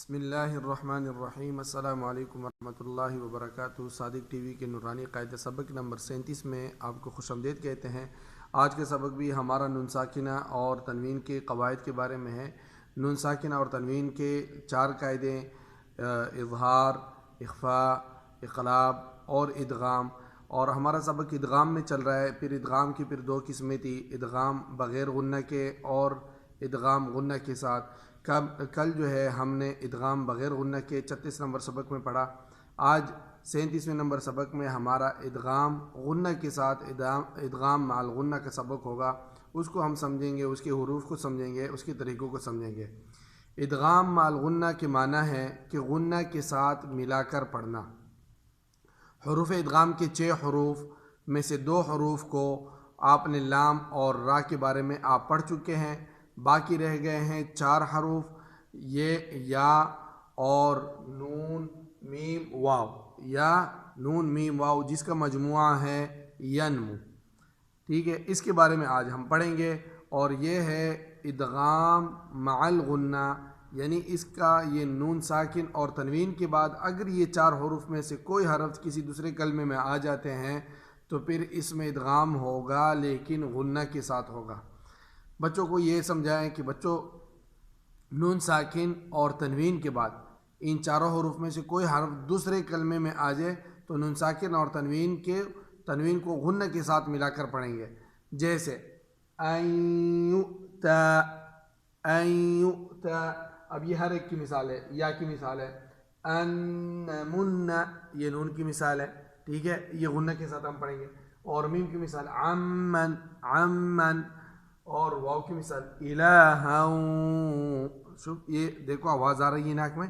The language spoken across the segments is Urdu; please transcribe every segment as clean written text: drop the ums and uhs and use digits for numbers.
بسم اللہ الرحمن الرحیم۔ السلام علیکم ورحمۃ اللہ وبرکاتہ۔ صادق ٹی وی کے نورانی قاعدہ سبق نمبر 37 میں آپ کو خوش آمدید کہتے ہیں۔ آج کے سبق بھی ہمارا نون ساکنہ اور تنوین کے قواعد کے بارے میں ہے۔ نون ساکنہ اور تنوین کے 4 قاعدے: اظہار، اخفاء، اقلاب اور ادغام۔ اور ہمارا سبق ادغام میں چل رہا ہے۔ پھر ادغام کی 2 قسمیں تھی، ادغام بغیر غنہ کے اور ادغام غنہ کے ساتھ۔ کل جو ہے ہم نے ادغام بغیر غنہ کے 36 نمبر سبق میں پڑھا۔ آج 37ویں نمبر سبق میں ہمارا ادغام غنہ کے ساتھ ادغام مع الغنہ کا سبق ہوگا۔ اس کو ہم سمجھیں گے، اس کے حروف کو سمجھیں گے، اس کے طریقوں کو سمجھیں گے۔ ادغام مع الغنہ کے معنی ہے کہ غنہ کے ساتھ ملا کر پڑھنا۔ حروف ادغام کے 6 حروف میں سے 2 حروف کو آپ نے لام اور را کے بارے میں آپ پڑھ چکے ہیں۔ باقی رہ گئے ہیں 4 حروف، یہ یا اور نون میم واو، یا نون میم واو جس کا مجموعہ ہے ینمو۔ ٹھیک ہے، اس کے بارے میں آج ہم پڑھیں گے۔ اور یہ ہے ادغام مع الغنہ، یعنی اس کا یہ نون ساکن اور تنوین کے بعد اگر یہ 4 حروف میں سے کوئی حرف کسی دوسرے کلمے میں آ جاتے ہیں تو پھر اس میں ادغام ہوگا، لیکن غنہ کے ساتھ ہوگا۔ بچوں کو یہ سمجھائیں کہ بچوں نون ساکن اور تنوین کے بعد ان 4 حروف میں سے کوئی حرف دوسرے کلمے میں آ جائے تو نون ساکن اور تنوین کو غنہ کے ساتھ ملا کر پڑھیں گے۔ جیسے ایُؤْتَى، اب یہ ہر ایک کی مثال ہے۔ یا کی مثال ہے انَّمُنَّ، یہ نون کی مثال ہے، ٹھیک ہے، یہ غنہ کے ساتھ ہم پڑھیں گے۔ اور میم کی مثال عمن، اور واو کی مثال الہا۔ یہ دیکھو آواز آ رہی ہے ناک میں،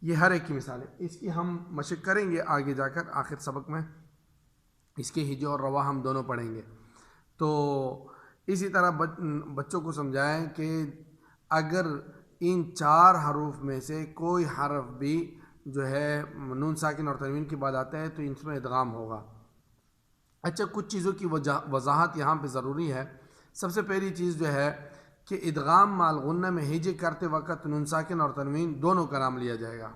یہ ہر ایک کی مثال ہے۔ اس کی ہم مشق کریں گے آگے جا کر، آخر سبق میں اس کے ہجے اور روا ہم دونوں پڑھیں گے۔ تو اسی طرح بچوں کو سمجھائیں کہ اگر ان 4 حروف میں سے کوئی حرف بھی جو ہے نون ساکن اور تنوین کے بعد آتا ہے تو اس میں ادغام ہوگا۔ اچھا، کچھ چیزوں کی وضاحت یہاں پہ ضروری ہے۔ سب سے پہلی چیز جو ہے کہ ادغام مع الغنہ میں ہجے کرتے وقت نون ساکن اور تنوین دونوں کا نام لیا جائے گا۔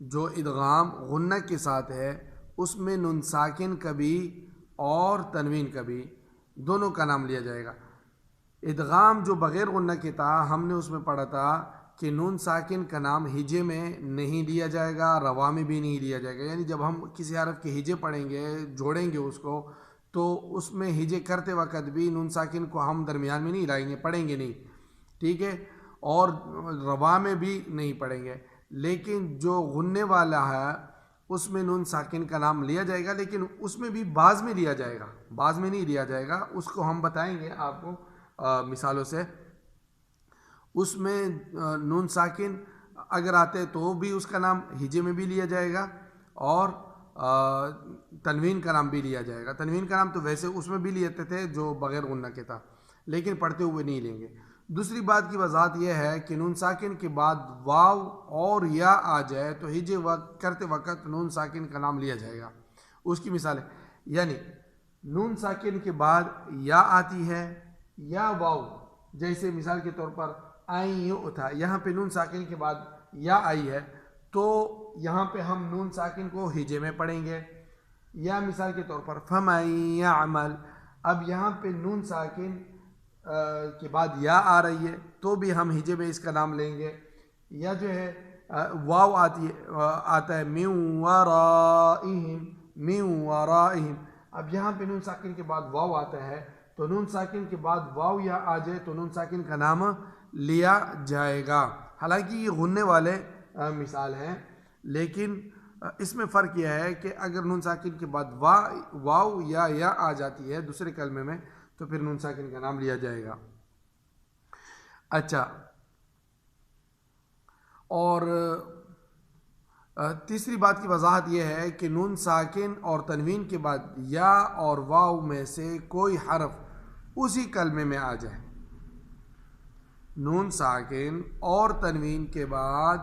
جو ادغام غنہ کے ساتھ ہے اس میں نون ساکن کا بھی اور تنوین کا بھی دونوں کا نام لیا جائے گا۔ ادغام جو بغیر غنہ کے تھا ہم نے اس میں پڑھا تھا کہ نون ساکن کا نام ہجے میں نہیں لیا جائے گا، روا میں بھی نہیں لیا جائے گا۔ یعنی جب ہم کسی حرف کے ہجے پڑھیں گے، جوڑیں گے اس کو، تو اس میں ہجے کرتے وقت بھی نون ساکن کو ہم درمیان میں نہیں لائیں گے، پڑھیں گے نہیں، ٹھیک ہے، اور روا میں بھی نہیں پڑھیں گے۔ لیکن جو غننے والا ہے اس میں نون ساکن کا نام لیا جائے گا، لیکن اس میں بھی بعض میں لیا جائے گا، بعض میں نہیں لیا جائے گا۔ اس کو ہم بتائیں گے آپ کو مثالوں سے۔ اس میں نون ساکن اگر آتے تو بھی اس کا نام ہجے میں بھی لیا جائے گا اور تنوین کا نام بھی لیا جائے گا۔ تنوین کا نام تو ویسے اس میں بھی لیتے تھے جو بغیر غنہ کے تھا، لیکن پڑھتے ہوئے نہیں لیں گے۔ دوسری بات کی وضاحت یہ ہے کہ نون ساکن کے بعد واو اور یا آ جائے تو ہجے کرتے وقت نون ساکن کا نام لیا جائے گا۔ اس کی مثال ہے، یعنی نون ساکن کے بعد یا آتی ہے یا واو، جیسے مثال کے طور پر ایُؤْتَى، یہاں پہ نون ساکن کے بعد یا آئی ہے تو یہاں پہ ہم نون ساکن کو ہجے میں پڑھیں گے۔ یا مثال کے طور پر فَمَن يَعْمَلْ، اب یہاں پہ نون ساکن کے بعد یا آ رہی ہے تو بھی ہم ہجے میں اس کا نام لیں گے۔ یا جو ہے واو آتا ہے مِن وَرَائِهِمْ، اب یہاں پہ نون ساکن کے بعد واو آتا ہے تو نون ساکن کے بعد واو یا آ جائے تو نون ساکن کا نام لیا جائے گا۔ حالانکہ یہ غننے والے مثال ہیں، لیکن اس میں فرق یہ ہے کہ اگر نون ساکن کے بعد واو یا آ جاتی ہے دوسرے کلمے میں تو پھر نون ساکن کا نام لیا جائے گا۔ اچھا، اور تیسری بات کی وضاحت یہ ہے کہ نون ساکن اور تنوین کے بعد یا اور واو میں سے کوئی حرف اسی کلمے میں آ جائے۔ نون ساکن اور تنوین کے بعد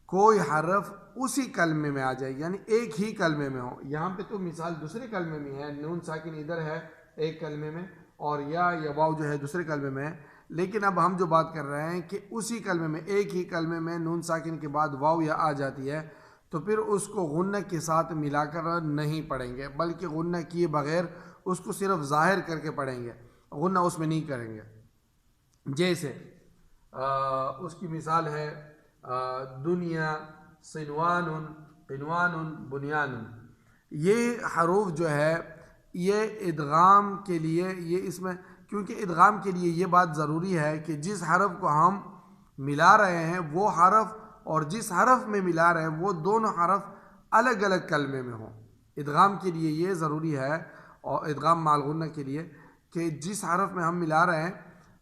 کوئی حرف اسی کلمے میں آ جائے، یعنی ایک ہی کلمے میں ہو۔ یہاں پہ تو مثال دوسرے کلمے میں ہے، نون ساکن ادھر ہے ایک کلمے میں اور یا واو جو ہے دوسرے کلمے میں ہے، لیکن اب ہم جو بات کر رہے ہیں کہ اسی کلمے میں، ایک ہی کلمے میں نون ساکن کے بعد واو یا آ جاتی ہے تو پھر اس کو غنہ کے ساتھ ملا کر نہیں پڑھیں گے، بلکہ غنہ کیے بغیر اس کو صرف ظاہر کر کے پڑھیں گے، غنہ اس میں نہیں کریں گے۔ جیسے اس کی مثال ہے دنیا، صنوان، قنوان، بنیان۔ یہ حروف جو ہے یہ ادغام کے لیے، یہ اس میں کیونکہ ادغام کے لیے یہ بات ضروری ہے کہ جس حرف کو ہم ملا رہے ہیں وہ حرف اور جس حرف میں ملا رہے ہیں وہ دونوں حرف الگ الگ کلمے میں ہوں۔ ادغام کے لیے یہ ضروری ہے، اور ادغام مع الغنہ کے لیے، کہ جس حرف میں ہم ملا رہے ہیں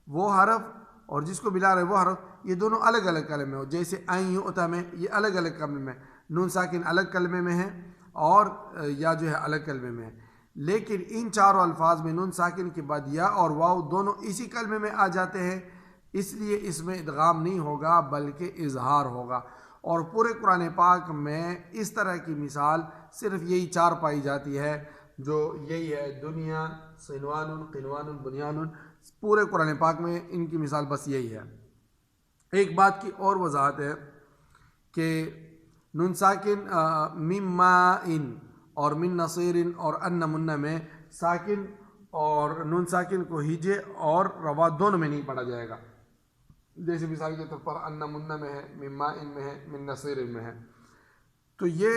وہ حرف اور جس کو ملا رہے ہیں وہ حرف یہ دونوں الگ الگ کلمے میں ہو۔ جیسے این یؤتی میں یہ الگ الگ کلمے میں، نون ساکن الگ کلمے میں ہے اور یا جو ہے الگ کلمے میں ہے، لیکن ان چاروں الفاظ میں نون ساکن کے بعد یا اور واو دونوں اسی کلمے میں آ جاتے ہیں، اس لیے اس میں ادغام نہیں ہوگا بلکہ اظہار ہوگا۔ اور پورے قرآن پاک میں اس طرح کی مثال صرف یہی چار پائی جاتی ہے، جو یہی ہے دنیا، صنوان، قنوان، بنیان۔ پورے قرآن پاک میں ان کی مثال بس یہی ہے۔ ایک بات کی اور وضاحت ہے کہ نون ساکن مِن ماء اور من نصیر اور ان منہ میں ساکن اور نون ساکن کو ہجے اور روا دونوں میں نہیں پڑھا جائے گا۔ جیسے مثال کے طور پر ان منہ میں ہے، من ماء میں ہے، من نصیر میں ہے۔ تو یہ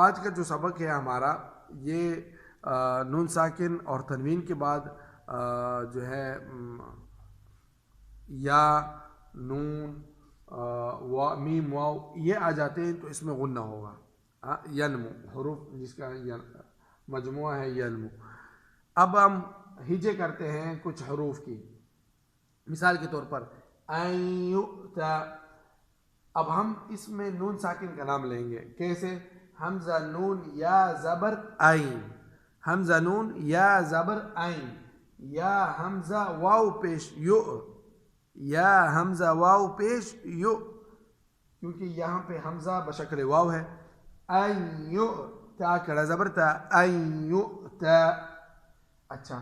آج کا جو سبق ہے ہمارا، یہ نون ساکن اور تنوین کے بعد جو ہے یا، نون، میم، واو یہ آ جاتے ہیں تو اس میں غنہ ہوگا، ینمو، حروف جس کا مجموعہ ہے ینمو۔ اب ہم ہجے کرتے ہیں کچھ حروف کی، مثال کے طور پر این یؤتی۔ اب ہم اس میں نون ساکن کا نام لیں گے، کیسے؟ حمزہ نون یا زبر عین، حمزہ نون یا زبر عین، یا حمزہ واو پیش یو، یا حمزہ واو پیش یو، کیونکہ یہاں پہ حمزہ بشکل واو ہے۔ این یؤتی کڑا زبر تا، این یؤتی۔ اچھا،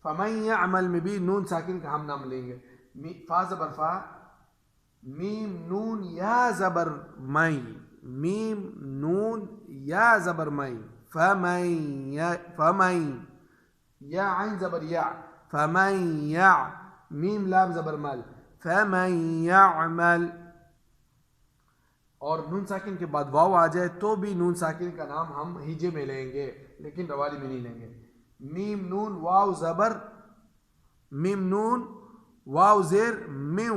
فمن یعمل میں بھی نون ساکن کا ہم نام لیں گے، فا زبر فا، میم نون یا زبر مئی، میم نون یا زبر مئی، فمن، یا عین زبر یا، فمن یا، میم لام زبر مل، فمن یعمل۔ اور نون ساکن کے بعد واو آ جائے تو بھی نون ساکن کا نام ہم ہجے میں لیں گے لیکن روالی میں نہیں لیں گے۔ میم نون واو زبر، میم نون واو زیر میو،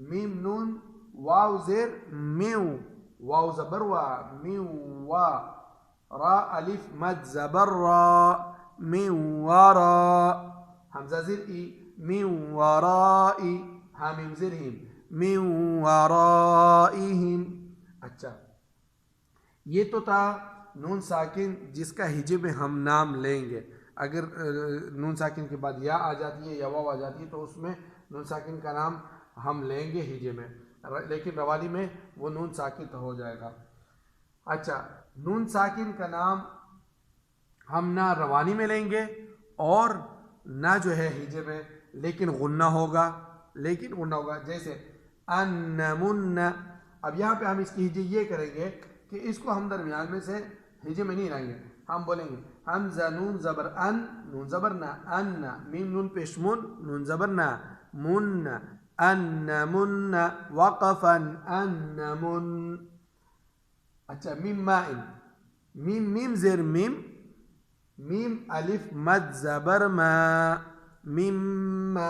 میم نون واو زیر میو، واو زبر وا، میو وا، را الف مد زبر را، میو ورا، حمزہ زیر ای، میو ورائی، حامیم زیر ہیم، میو ورائہم۔ اچھا، یہ تو تھا نون ساکن جس کا ہجے میں ہم نام لیں گے۔ اگر نون ساکن کے بعد یا آ جاتی ہے یا واو آ جاتی ہے تو اس میں نون ساکن کا نام ہم لیں گے ہجے میں، لیکن روالی میں وہ نون ساکن ہو جائے گا۔ اچھا، نون ساکن کا نام ہم نہ روانی میں لیں گے اور نہ جو ہے ہجے میں، لیکن غنہ ہوگا، جیسے ان من۔ اب یہاں پہ ہم اس کی ہجے یہ کریں گے کہ اس کو ہم درمیان میں سے ہجے میں نہیں لائیں گے، ہم بولیں گے حمزہ نون زبر ان، نون زبر نہ، ان، میم نون پیش من، نون زبر نہ، من، ان من، وقفا ان من۔ اچھا، میم مائن، میم زیر میم، میم الف مد زبر ما، میم ما،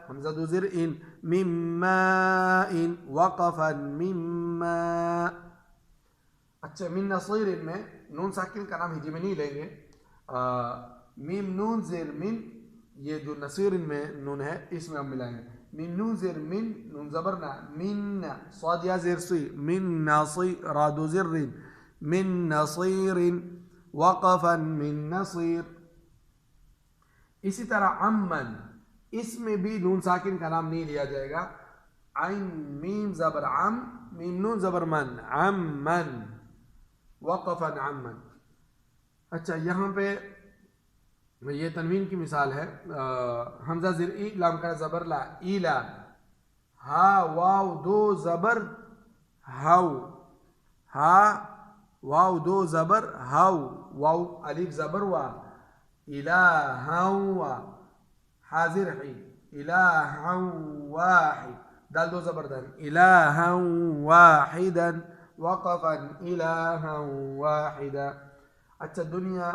حمزہ دو زیر ان، میم مائن، وقفا میم ما۔ اچھا، من نصیر میں نون ساکن کا نام ہجے میں نہیں لیں گے، میم نون زیر من، یہ جو نصیر میں نون ہے اس میں ہم ملائیں گے، میم نون زیر من، نون زبر نہ، من، صاد یا زیر سی، من نصیر، را دو زیر رین، من نصیر، وقفا من نصیر۔ اسی طرح عمن، اس میں بھی نون ساکن کا نام نہیں لیا جائے گا، عین میم زبر عم، میم نون زبر من، عمن، وقفا عمن۔ اچھا، یہاں پہ یہ تنوین کی مثال ہے. حمزہ زیر ای، لام کا زبر لا، ایلا. ہا واو دو زبر ہاؤ، ہا واو دو زبر ہاؤ، واو الف زبر وا، الہا وا، حاضر حی، الہا واحد، دال دو زبر دال، الہا واحدا، وقفا الہا واحدا. اچھا دنیا،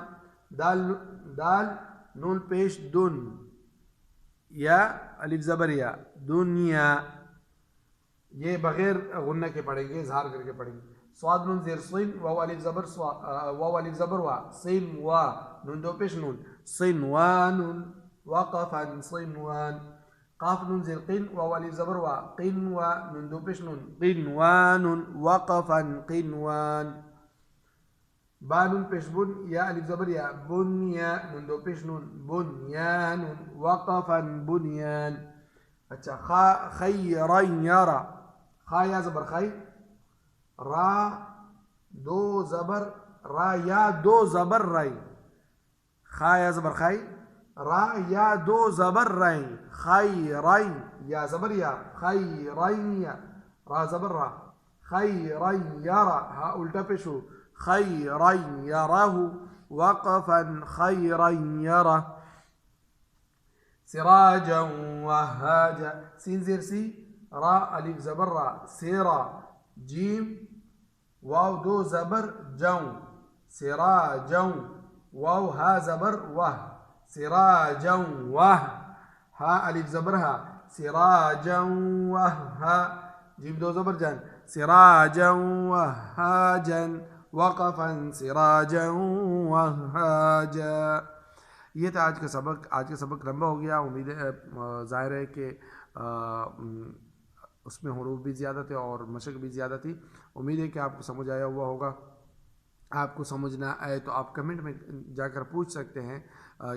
دال دال نون پیش دن، یا الف زبر یا، دنیا. یہ بغیر غنہ کے پڑھیں گے، اظہار کر کے پڑھیں گے. صاد نون زیر صن، واو الف زبر واو الف زبر وا، صن وا، نون دو پیش نون، صنوان، وقفا صنوان. قاف نون زیر قن، واو الف زبر وا، قنوا، نون دو پیش نون، قنوان، وقفا قنوان. با نون پیش بن، یا الف زبر یا، بنیا، نون دو پیش نون، بنیان، وقفا بنیان. اچھا خیرا یرا، خا یا زبر خی، را دو زبر را، یا دو زبر رائی، خا یا زبر خی، را یا دو زبر رائی، خیرین، یا زبر یا، خیرین یا، را زبر را، خیرین یرا، ہا الٹا پیشو، خیرین یرہ، وقفا خیرین یرہ. سراجا وهاجا، سین زیر سی، را الف زبر را، سیرا، جیم واو دو زبر جو، سراجا، واو ہا زبر وہ، سراجا وہ، ہا الف زبر ہا، سراجا وہا، جیم دو زبر جان، سراجا وہاجا، وقفا سراجا وہاجا. یہ تھا آج کا سبق. آج کا سبق لمبا ہو گیا، امید ہے ظاہر ہے کہ اس میں حروف بھی زیادہ تھے اور مشق بھی زیادہ تھی. امید ہے کہ آپ کو سمجھ آیا ہوا ہوگا. آپ کو سمجھ نہ آئے تو آپ کمنٹ میں جا کر پوچھ سکتے ہیں.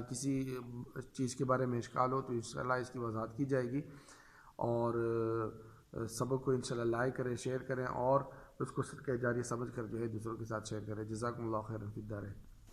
کسی چیز کے بارے میں اشکال ہو تو انشاءاللہ اس کی وضاحت کی جائے گی. اور سبق کو انشاءاللہ لائک کریں، شیئر کریں، اور اس کو صدقہ جاریہ سمجھ کر جو ہے دوسروں کے ساتھ شیئر کریں. جزاکم اللہ خیرا فی الدارین.